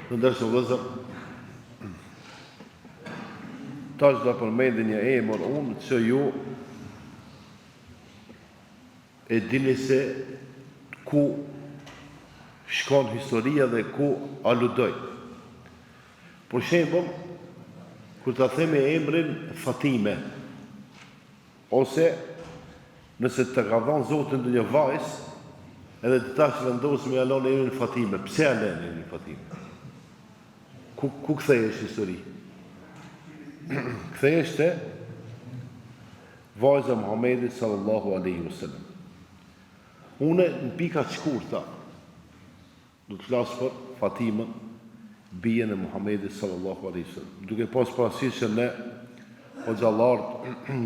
Në ndërshë vëzër, tash do përmendin një emër unë që ju e dini se ku shkon historia dhe ku aludoj. Për shembull, kur ta themi emrin Fatime, ose nëse të ka dhënë Zoti ndonjë vajzë, edhe të tash vendosim ja lënë emrin Fatime. Pse ja lënë emrin Fatime? Ku kthehesh histori? Kthehesh te vajza Muhamedit sallallahu alaihi wasallam. Unë në pika të shkurta do të flas për Fatimën, bijen e Muhamedit sallallahu alaihi wasallam. Duke pas parasysh që ne o xhallarët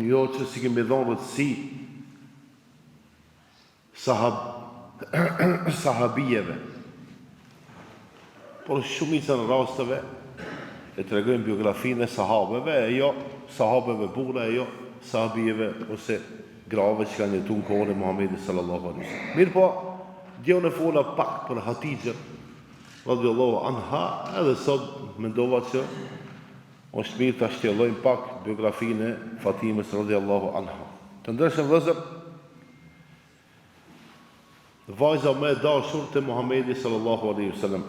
jo që si kemi dhënë rëndësi sahabijeve, por shumica në rasteve e tregojnë biografinë e sahabeve, e jo sahabeve burra, e jo sahabijeve ose grave që kanë jetuar në kohën e Muhamedit sallallahu alaihi wasallam. Mirë po, dje unë fola pak për Hatixhen radhiyallahu anha, edhe sot mendova që është mirë ta shtjellojmë pak biografinë e Fatimës radhiyallahu anha. Të ndërshëm vëllezër, vajza më e dashur te Muhamedi sallallahu alaihi wasallam.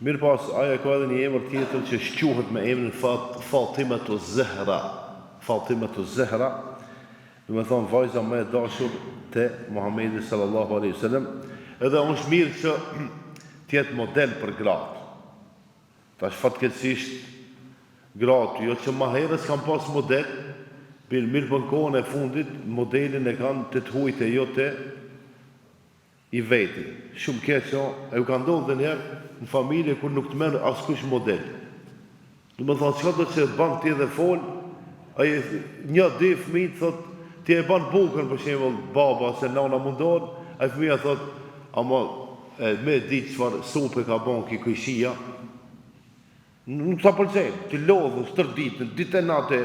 Mirë pas, aja ka edhe një emër tjetër që shquhet me emrin Fatimatu Zahra. Fatimatu Zahra, do të thonë vajza më e dashur te Muhamedi sallallahu alaihi wasallam. Edhe është mirë që të jetë model për gratë. Tash fatkeqësisht gratë, jo që më herës kanë pas model, mirë për kohën e fundit, modelin e kanë të huajt e jote i veti. Shumë keq e u ka ndodhur dhe njerë në familje kur nuk të merr askush model. Do të thonë çka do të bën ti dhe fol, ai një dy fëmijë thot ti e bën bukën për shembull baba ose nana mundon, ai fëmia thot ama me di çfarë supe ka bën ki kujshia. Nuk sa pëlqej, ti lodhë tër ditën, ditë e natë,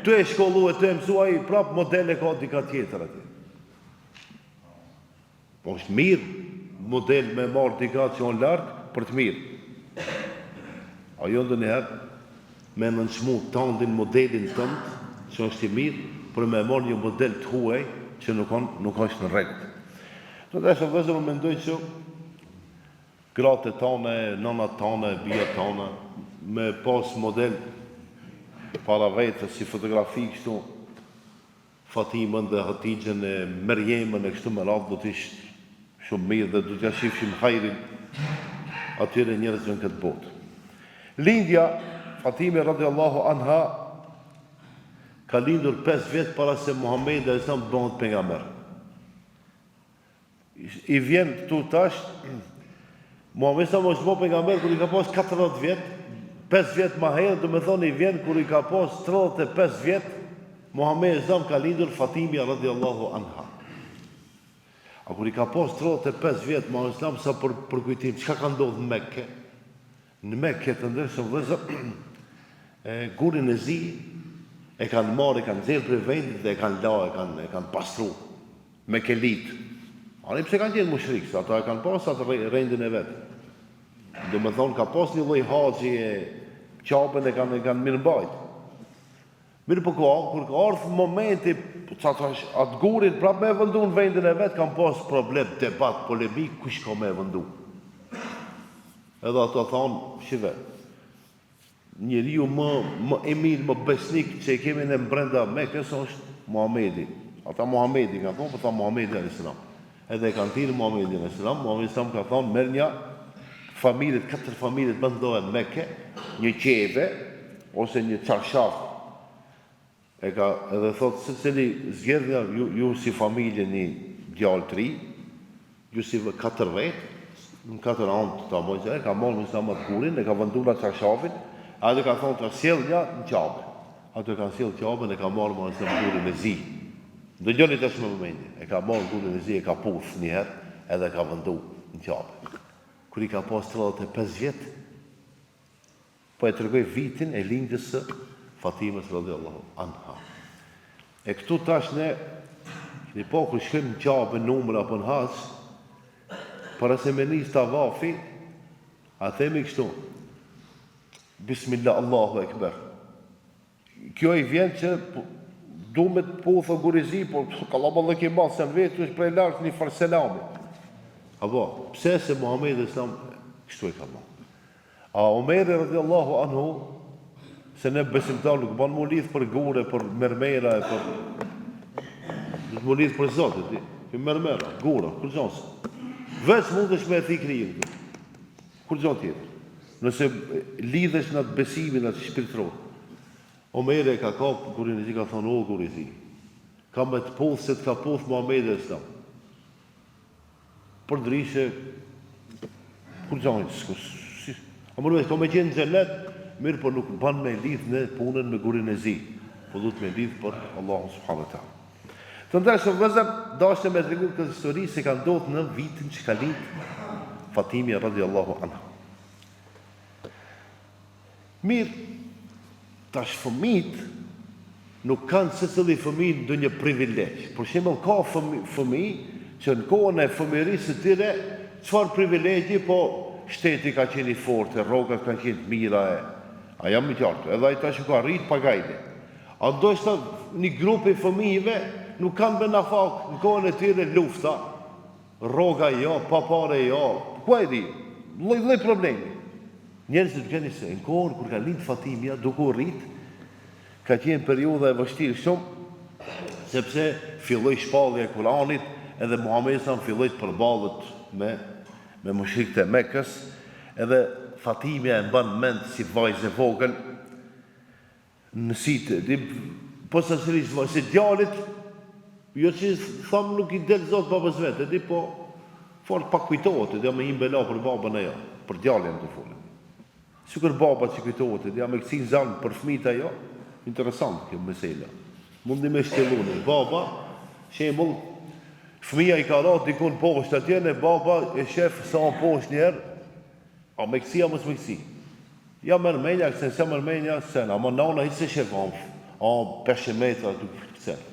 ty e shkolluar të mësuaj prap modele ka dika tjetër aty. Po është mirë model me marrë dika që on lartë për të mirë. Ajo ndonjëherë me nënçmu tandin modelin tënd, që është i mirë, për me marrë një model të huaj që nuk është në rregull. Do të thashë vëzhgë më mendoj që gratë tona, nënat tona, bijat tona, me pas model para vetë si fotografi kështu Fatimën dhe Hatixhen e Merjemën e kështu me radhë do të ishte shumë mirë dhe do t'ja shifshim hajrin atyre njerëzve në këtë botë. Lindja Fatime radhiyallahu anha ka lindur 5 vjet para se Muhamedi sallallahu alaihi wasallam bëhet pejgamber. I vjen këtu tash Muhamedi sallallahu alaihi wasallam është pejgamber kur i ka pas 40 vjet, 5 vjet më herë, do të thonë i vjen kur i ka pas 35 vjet, Muhamedi sallallahu alaihi wasallam ka lindur Fatimja radhiyallahu anha. A kur i ka pas 35 vjet Muhamedi sallallahu alaihi wasallam sa për kujtim, çka ka ndodhur në Mekë? Në Mekë të ndërshëm vëzër, gurin e zi e kanë marrë, e kanë nxjerrë për vendit dhe e kanë la, e kanë pastru me kelit. Ani pse kanë qenë mushrikë, ata e kanë pas atë rendin e vetë. Do më thonë, ka pas një lloj haxhi e qapën e kanë mirëmbajt. Mirë po kur ka ardhur momenti, atë gurin prapë me vëndu në vendin e vetë, kanë pas problem, debat, polemik, kush ka me vëndu. Edhe ato thonë, shive, njeriu më e mirë, më besnik që e kemi në brenda Mekës është Muhamedi. Ata Muhamedi ka thonë, po tha Muhamedi alayhis salam. Edhe e kanë thirrë Muhamedi alayhis salam, Muhamedi salam ka thonë, merr një familjet, 4 familjet bëndohen në Mekë, një qeve ose një çarshaf. Edhe thotë secili zgjedhja ju si familje një djalë 3, ju si 4 vetë, në 4 anë të mojë, ka marrë në samë të kurin, e ka vëndur në çarshafin, atë ka thonë të sjell një në qabë. Atë ka sjell qabën, e ka marrë në samë kurin e zi. Dëgjoni tash më momenti, e ka marrë kurin e zi, e ka puth një herë, edhe ka vëndu në qabë. Kur i ka pas 35 vjet, po e tregoj vitin e lindjes së Fatimës radhiyallahu anha. E këtu tash ne, një po kur shkojmë në qabë, në umrë apo në hax, para se me nis tavafi, a themi kështu, Bismillah, Allahu Ekber. Kjo i vjen që du me të puthë gurizi, por kalama dhe ke balë, se në vetë është prej lartë një farë selami. Apo, pse se Muhammed Islam kështu e ka balë. A Omeri radiallahu anhu, se ne besimtar nuk banë mu lidhë për gure, për mermera, nuk mu lidhë për zotit, për mermera, gura, kur gjonësë. Veç mund është me e thikë një, kur gjonë tjetër. Nëse lidhesh në atë besimin, atë shpirtëror. Omeri e ka kapë, kurin e zi ka thonë, o kur i zi, ka me të puthë se të ka puthë Muhammed e Islam. Për drishe, kur gjonë, a më nërës, ka me qenë në gjennet, mirë për nuk banë me lidhë në punën me gurin e zi, për du të me lidhë për Allahu subhanahu wa ta'ala. Të ndërshë vëzër, dashtë me të regur këtë histori se ka ndodhë në vitin që ka lidhë Fatimia radiallahu anha. Mirë, tash fëmijët nuk kanë se cili fëmijë ndonjë privilegj. Për shembull, ka fëmijë që në kohën e fëmijërisë së tyre, çfarë privilegji, po shteti ka qenë i fortë, rrogat kanë qenë të mira, a jam i qartë, edhe ai tash ka arrit pagajde. A ndoshta një grup i fëmijëve nuk kanë bën afak në kohën e tyre lufta, rroga jo, papare jo, ku e di, lloj problemi. Njerëzit kanë se në kohën kur ka lind Fatimia, duke u rrit, ka qenë periudha e vështirë shumë, sepse filloi shpallja e Kuranit, edhe Muhamedi sa filloi të përballet me mushrikët e Mekës, edhe Fatimia e mban mend si vajzë e vogël në sitë, po sa si djalit, jo që thamë nuk i del zot babës vetë, po fort pak kujtohet, dhe me imbela për babën e jo, për djalin të folën. Sikur baba që kujtohet, dhe me kësin zanë për fëmijët ajo, interesant kjo mesela. Mundi me shtelune, baba, shembull, fëmija i ka ratë dikun poshtë atjene, baba e shef sa në poshtë njerë, a me kësi, a mos me kësi. Ja mërmenja, këse nëse mërmenja, sen, a më nana hitë se shef, a 500 metra të kësen.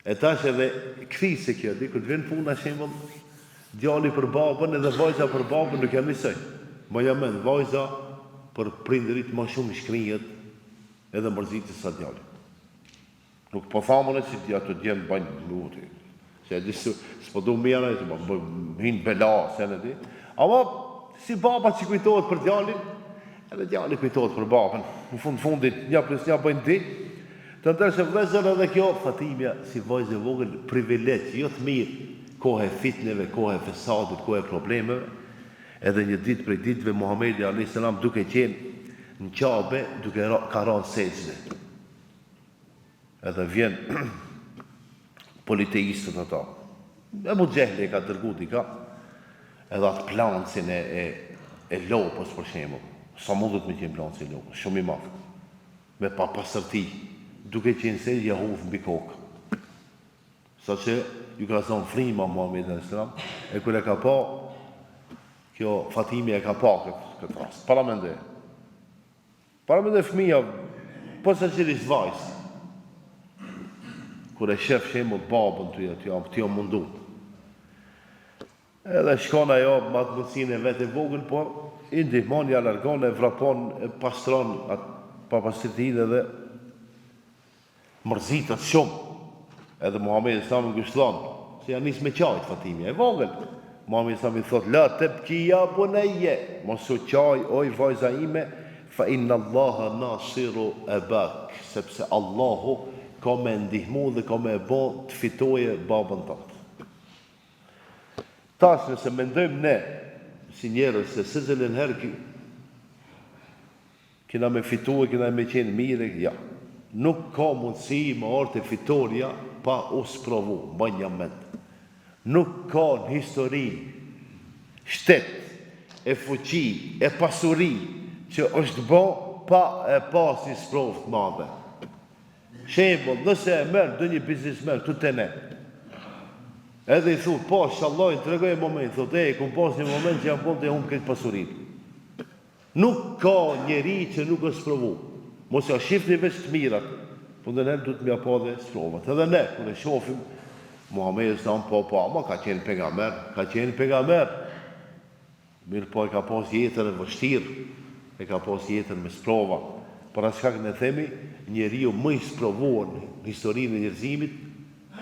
E tash edhe këthi se kjo, di, këtë vjen puna shembull, djali për babën edhe vajza për babën nuk jam njësoj. Ma jam men, vajza për prindërit ma shumë shkrinjet edhe mërzitës sa djali. Nuk po thamën e që dja të djemë banjë në luti. Se e di s'po du mjena, hinë bela, se në di. Ama si baba që kujtohet për djalin, edhe djali kujtohet për babën. Në fundit, një plus një bëjnë di. Të ndërshë vlezër edhe kjo, Fatimia, si vajzë e vogël, privilegj, jo të mirë, kohë e fitneve, kohë e fesadit, kohë e problemeve, edhe një ditë prej ditëve Muhamedi a.s. duke qenë në Qabe, duke ka ranë sejdë. Edhe vjen politeistët ata. Ebu Gjehli ka dërgu dika, edhe atë plancin e lopës, për shembull. Sa mundet me qenë plancin e lopës, shumë i madh. Me pa pasërti, duke qenë se jahuf mbi kokë. Sa që ju ka zonë frima Muhamedi a.s. E kër e ka pa, kjo Fatimia e ka pa këtë rast. Para mende fëmija, po sa që risë vajzë, kër e shef shembull babën të jo mundu. Edhe shkon ajo matë mundësin e vetë e vogël, por i ndihmon, ja largon, e vrapon, e pastron atë papastërtinë edhe mërzitët shumë. Edhe Muhamedi s.a.m. ngushlon, se ja nis me qajt Fatimia, e vogël. Muhamedi s.a.m. i thot, la të pëkia buneje, mos u qaj, oj vajza ime, fa inna Allaha nasiru e bak, sepse Allahu ka me ndihmu dhe ka me bo të fitoje babën tëtë. Tash nëse mendojmë ne, si njerëz, se se zëllën herë kina me fitue, kina me qenë mire, ja. Nuk ka mundësi më orë të fitoria pa u sprovu, më një mend. Nuk ka në histori shtet, e fuqi, e pasuri, që është bo pa e pas një sprovë të madhe. Shembull, nëse e merë dë një biznismen të të ne, edhe i thu, po, shalloj, të regoj e moment, thot, ku pas një moment që jam bon të humë këtë pasurit. Nuk ka njeri që nuk është sprovu. Mos ja shifni veç të mirat, po në nërë du të mja pa dhe sprovat. Edhe ne, kër e shofim, Muhamedi s.a.m. po, ama ka qenë pejgamber, Mirë po e ka pas jetën e vështirë, e ka pas jetën me sprova. Për atë shkak ne themi njeriu më i sprovuar në historinë e njerëzimit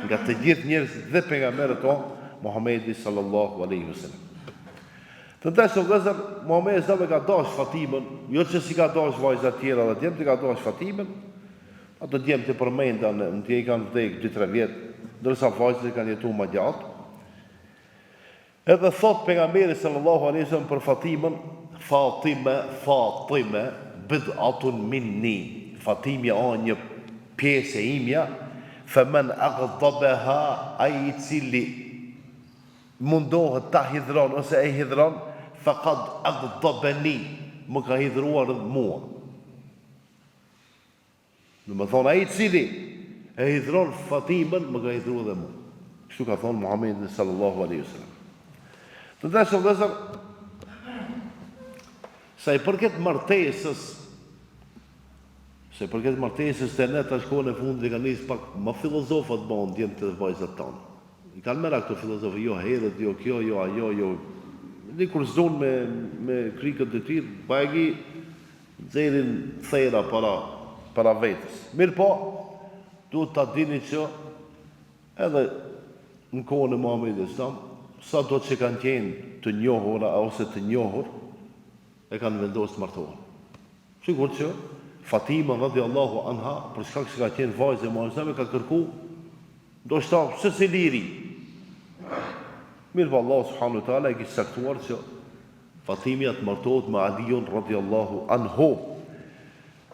nga të gjithë njerëzit dhe pejgamberët tonë, Muhamedi sallallahu alaihi wasallam. Të dashur vëllezër, Muhamedi sallallahu ka dashur Fatimën, jo që si ka dashur vajzat tjera dhe djemt, ka dashur Fatimën. Ato djemt të përmenda në të kanë vdekur 2-3 vjet, ndërsa vajzat kanë jetuar më gjatë. Edhe thot pejgamberi sallallahu alaihi wasallam për Fatimën, Fatima bid'atun minni. Fatimja o një pjesë e imja, faman aghdhabaha, ai I cili mundohet ta hidhron ose e hidhron, faqad aghdhabani, më ka hidhruar edhe mua. Do të thonë ai I cili e hidhron Fatimën, më ka hidhruar edhe mua. Kështu ka thonë Muhamedi sallallahu alaihi wasallam. Të dashur vëllezër, sa I përket martesës të ne tash kohën e fundit kanë nis pak më filozofat bën djem të vajzat tonë. I kanë merr këto filozofë, jo herët, jo kjo, jo ajo, jo. Dhe kur zon me krikët e tij, bagi nxjerrin thera para vetes. Mirë po, duhet ta dini që edhe në kohën e Muhamedit sa do që kanë qenë të njohur ose të njohur, e kanë vendosur të martohen. Sigur që Fatima radhiyallahu anha, për shkak se ka qenë vajzë e Muhamedit, ka kërku ndoshta se liri. Mirë po Allah subhanahu wa taala I kishte saktuar që Fatimia të martohet me Aliun radhiyallahu anhu.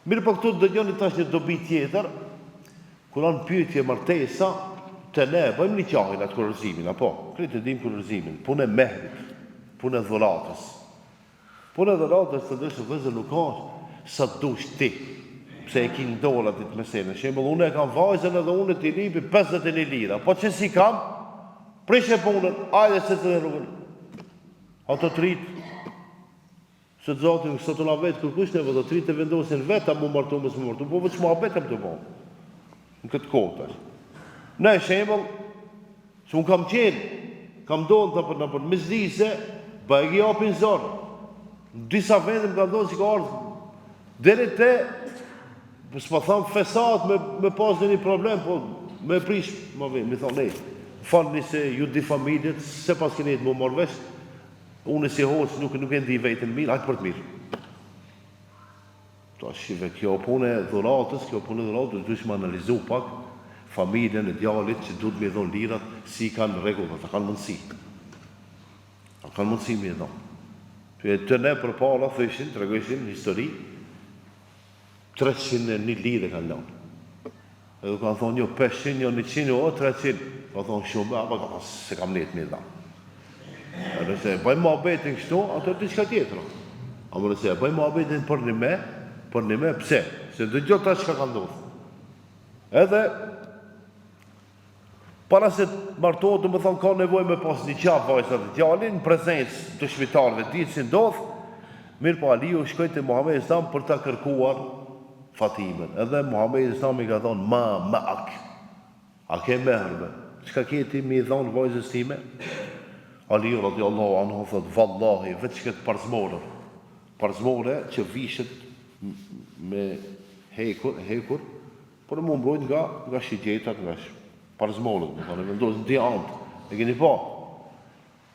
Mirë po këtu dëgjoni tash një dobi tjetër, kur on pyetje martesa, të ne bëjmë nikahin atë kurorëzimin, apo këtë e dim kurorëzimin, punë e mehrit, punë e dhuratës. Punë e dhuratës të dëshë vëzë nuk ka sa dush ti, pse e ki ndolla ditë meselën. Shembull, unë e kam vajzën edhe unë t'i lipi 50.000 lira, po që si kam, prishe punën, ajde se të rrugën. Ato të rritë, se të zotin, së të na vetë kërkush neve, do të rritë të vendosin vetë, a mu martu, mësë mu martu, po vëtë që mu abetëm të bonë, në këtë kohë. Ne shembull, që unë kam qenë, kam dollë të për mizdise, ba e gjapin zorë. Në disa vendim ka dollë që ka ardhë, deri te, s'pa thamë fesat me pas në një problem, po me prish, mi thonë, falni se ju di familjet, se pas keni të më marrëvesh, unë si hoqë nuk e ndi vetën mirë, hajtë për të mirë. Ta shive, kjo punë e dhuratës, duhet më analizu pak, familjen e djalit që duhet me dhonë lirat, si kanë rregullat, a kanë mundësi. A kanë mundësi me dhonë. Të ne për para thëshin, të regojshin në histori, 301 lirë kanë lënë. Edhe kanë thonë, jo 500, jo 100, jo 300. Ka thonë shumë, apo se kam letë me dhonë. Edhe se bëjmë muhabetin kështu, ato diçka tjetër. A më nëse, bëjmë muhabetin për një me, pse? Se dëgjoj tash çka ka ndodhur. Edhe para se martohet, do të thonë ka nevojë me pas një qaf vajzat e djalin në prezencë të shpitarëve, ditë si ndodh. Mirë po Aliu shkoi te Muhamedi sallallahu për ta kërkuar Fatimën. Edhe Muhamedi sallallahu I ka thonë ma'ak. A ke merrme? Çka ke ti më dhon vajzës time? Aliu radhiyallahu anhu thot vallahi vetë këtë parzmore që vishet me hekur, por më mbrojt nga shigjetat, nga parzmorët, më thonë, vendosë në di antë, e keni po,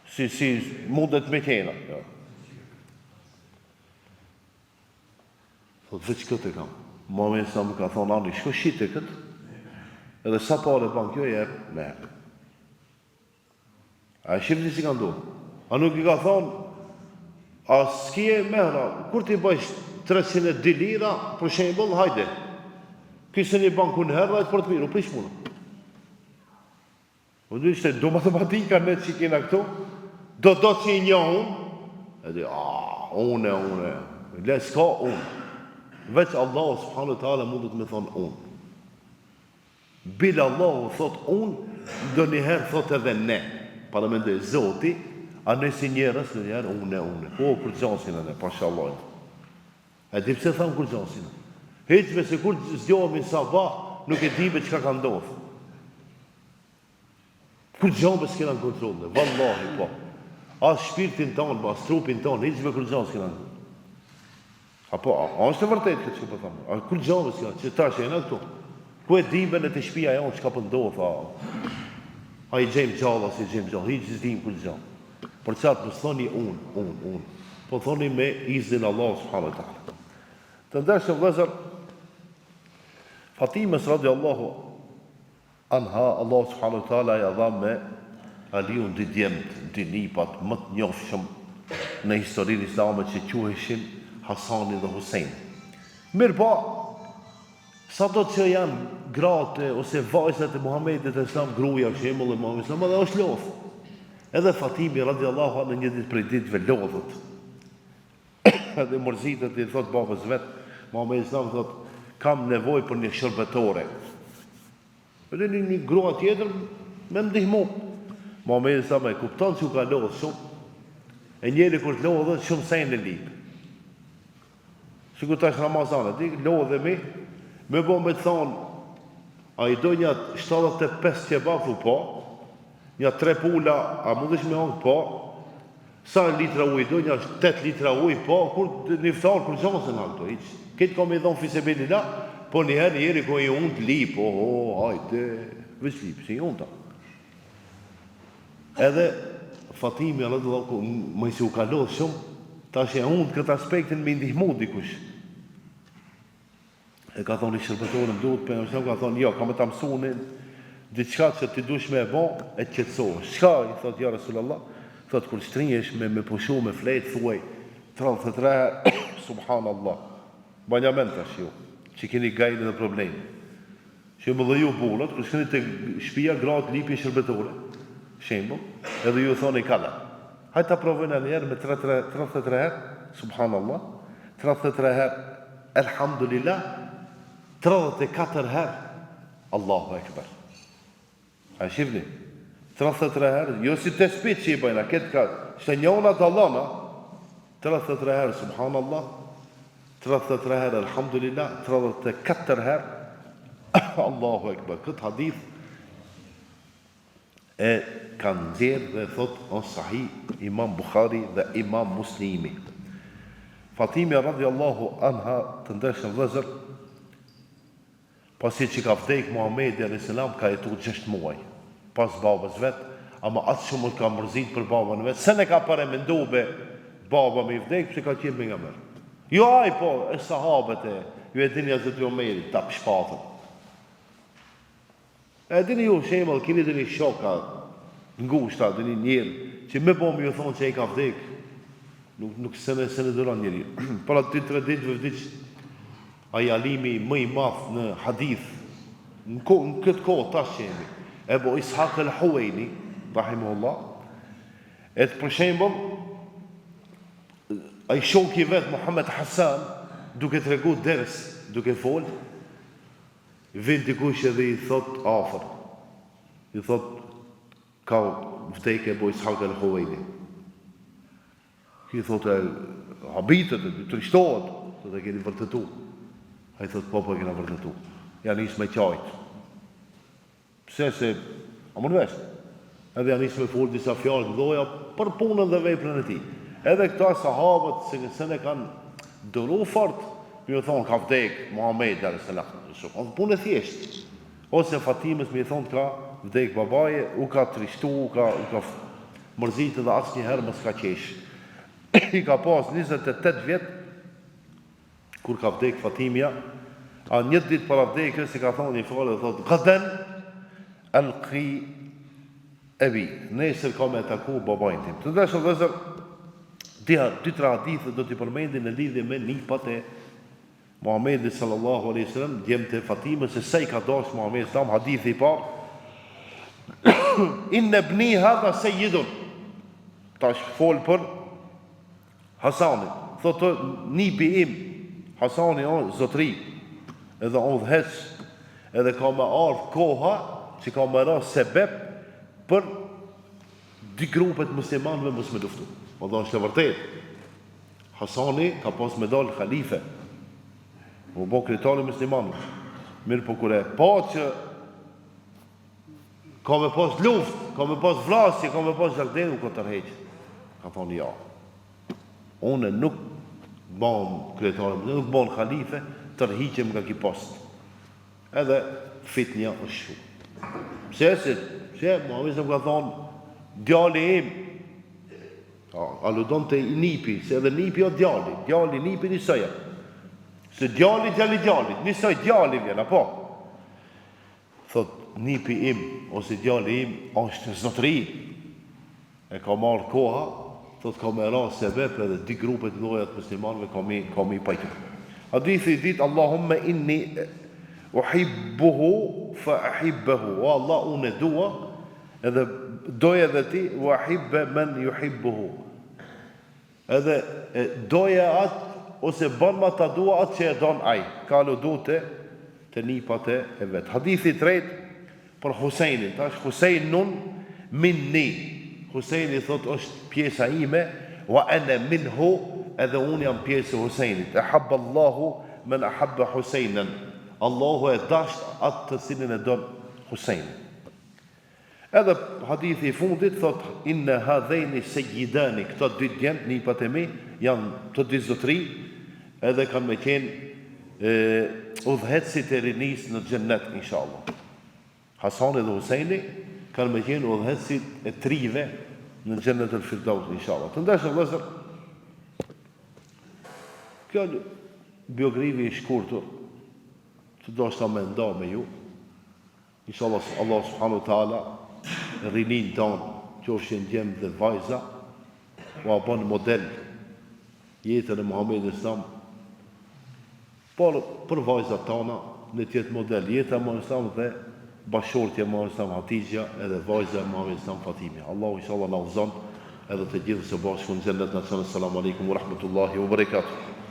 si mundet me tjena. Ja. Thot, veç këtë e kam. Muhamedi sa më ka thonë, ani, shko shite këtë, edhe sa pare ban kjo jep, me. A e shifni si ka ndonë. A nuk I ka thonë, a s'ki e mehra, kur ti bëjsh 302 lira, për shembull, hajde, kisë një banku në herë, hajde për të mirë, u prish punë. Po du ishte do matematika ne që kena këto, do që I një unë, edhe, une, le s'ka unë. Veç Allah subhanahu wa taala mundet me thonë unë. Bil Allah thot unë, do njëherë thot edhe ne. Para me ndoj Zoti, a ne si njerës, në njerë une. Po, kur gjasin e ne, pasha Allah. E di pse thamë kur gjasin e. Heqme se kur zgjohemi sabah, nuk e dibe qka ka ndodhë. Kur gjambe s'kena në kontrole, vallahi po. As shpirtin tonë, as trupin tonë, hiqme kur gjambe s'kena në kontrole. Apo, a është e vërtet këtë që po thamë? A kur gjavës ja, që tash e në këtu? Ku e dimbe në të shpia jonë, që ka pëndohë, tha. A i gjemë gjallë, as i gjemë gjallë, i që dim kur gjallë. Por qatë më thoni unë. Po thoni me izin Allah, subhanahu wa ta'ala. Të ndërshë vëzër, Fatimës radiallahu anha, Allah subhanahu wa ta'ala ja dha me Aliun dy djemët, dy nipat, më të njofshëm në historinë islame që quheshin Hasani dhe Husein. Mirë po, sa do që janë gratë ose vajzat e Muhammedit e Islam, gruja, shemull e Muhammedit Islam, edhe është lodhë. Edhe Fatimi, radiallahu anha, në një ditë prej ditëve lodhët. Edhe mërzitët i thot babës vetë, Muhammedit Islam thot, kam nevoj për një shërbetore. Edhe një grua tjetër me ndihmu. Muhammedit Islam e kupton që u ka lodhë shumë, e njeri kur të lodhë shumë sejnë e lipë. Sikur tash Ramazanët, lodhemi, me bo me të thonë, a i do një 75 qebafu, po, një 3 pula, a mundesh me hongë, po, sa litra uj, do një 8 litra uj, po, kur një ftarë, kur gjonë se në këto, këtë kom i dhonë fisebili la, po njëri ko i unë të lipë, hajte, vës lipë, si unë ta. Edhe Fatimi, më si u ka lodhë shumë, tash e unë këtë aspektin me ndihmu dikush. E ka thonë i shërbetorën duhet, për në shumë ka thonë, jo, ka me ta mësunin, diçka që ti dush me e bon, e të qetësohë. Shka, i thotë, ja Rasulallah, thotë, kur shtrinjesh me pushu, me fletë, thuaj, 33, subhanallah. Banja men tash ju, që keni gajnë dhe problemi. Që më dhe ju bulët, kur shkeni të shpia, gratë lipi shërbetorë, shembo, edhe ju thonë i kalla. Hajtë ta provojnë e njerë me 33 herë, subhanallah, 33 herë, elhamdulillah, 34 herë, Allahu Ekber. A shifni, 33 herë, jo si të spit që i bëjna, këtë ka, shtë njonat Allah, 33 herë, subhanallah, 33 herë, elhamdulillah, 34 herë, Allahu Ekber. Këtë hadith, e kanë nxjerrë dhe thot o sahih Imam Bukhari dhe Imam Muslimi. Fatimi radiallahu anha, të ndërshëm vëzër, pasi që ka vdek Muhammedi a.s. ka jetu 6 muaj pas babës vetë, ama atë shumë ka mërzit për babën vetë, se ne ka pare me ndobe baba me i vdek, që ka qenë me nga mërë. Jo aj po, e sahabët e, ju e dini Hazreti Omeri, ta pëshpatën. E dini ju shemë, kini dini shoka, ngushta, dini njerë, që me po më ju thonë që e ka vdek, nuk se ne duran njeri. Para 2-3 ditëve vdiq, a i alimi më i math në hadith, në këtë kohë tash që jemi, Ebu Ishaq el-Huwaini, rahimahullah, e të për shembol, a i shoki vetë Muhammed Hasan, duke të regu deres, duke folë, vind dikush edhe i thot afer, i thot ka vdekje Ebu Ishaq el-Huwaini. Ki thot e habitet, të rishtohet, thot e keni vërtetu. A i thot po e kena vërtetu. Janë isë me qajtë. Pse se, a më nëvesh, edhe janë isë me folë disa fjallë të doja për punën dhe veprën e ti. Edhe këta sahabët, se ne kanë dëru fort, mi thonë ka vdek Muhammed a.s. Punë e thjeshtë. Ose Fatimës mi thonë ka vdek babaje, u ka trishtu, u ka mërzitë dhe asë një herë më s'ka qeshë. I ka pas 28 vjetë, kur ka vdek Fatimja, a një ditë para vdekës i ka thonë një falë dhe thotë, gëden alqi ebi, nesër ka me taku babajnë tim. Të ndeshë dhe zërë, dy traditë do t'i përmendin në lidhje me nipat e Muhammedi sallallahu alaihi sallam, djemë të Fatimës, se se i ka dash Muhammedi sallam, hadithi i parë, in në bëni hadha se jidun, ta është folë për Hasanit, thotë nipi im, Hasani o zotri, edhe o dhes, edhe ka me ardhë koha, që ka me rrë sebeb për dy grupet muslimanëve mos me luftu. O dhe është të vërtet, Hasani ka pas me dalë khalife, u bo kritari muslimanëve. Mirë po kure, pa që ka me pas luft, ka me pas vrasje, ka me pas gjakdedu, ka tërheqë. Ka thonë ja. Une nuk bon kryetar, nuk bon khalife, tërhiqem nga ky post. Edhe fitnia është shumë. Pse Muhamedi ka thonë, djali im, aludon të nipi, se edhe nipi o djali nipi njësoja. Se djali, njësoj djali vjen, apo? Thot, nipi im, ose djali im, është zotëri. E ka marrë koha, thot ka me ra sebep edhe dy grupet lojat muslimanëve ka mi pajtu. Hadithi dit, Allahumme inni uhibbuhu fa ahibbehu. O Allah, unë e dua, edhe doja dhe ti, wa ahibbe men yuhibbuhu. Edhe doja atë, ose ban ma ta dua atë që e don aj. Kalu du të nipat e vetë. Hadithi tret për Husejnin. Ta është Husejnun minni. Husejni thot është pjesa ime, wa ene minhu, edhe unë jam pjesë Husejnit. E habba Allahu men e habba Husejnen. Allahu e dasht atë të cilin e don Husejnin. Edhe hadithi i fundit thot, inne hadhejni sejidani, këto dy djemë, nipat e mi, janë të dy zotri, edhe kanë me qenë udhëhetësit e rinis në gjennet, inshallah. Hasani dhe Husejni kanë me qenë udhëhetësit e trive në gjennet e Firdaus, inshallah. Të ndeshë në vëzër, kjo biogrivi i shkurtur, të do shta me nda me ju, inshallah, Allah subhanu ta'ala, rinin tonë, qofshin djemë dhe vajza, u abon model jetën e Muhamedit Islam, por për vajzat tona në tjetë model jetë e Muhamedit Islam dhe bashortja Muhamedit Islam Hatizja edhe vajza e Muhamedit Islam Fatimia. Allahu inshallah na udhëzon edhe të gjithë së bashku në xhennet. Assalamu alaikum wa rahmatullahi wa barakatuh.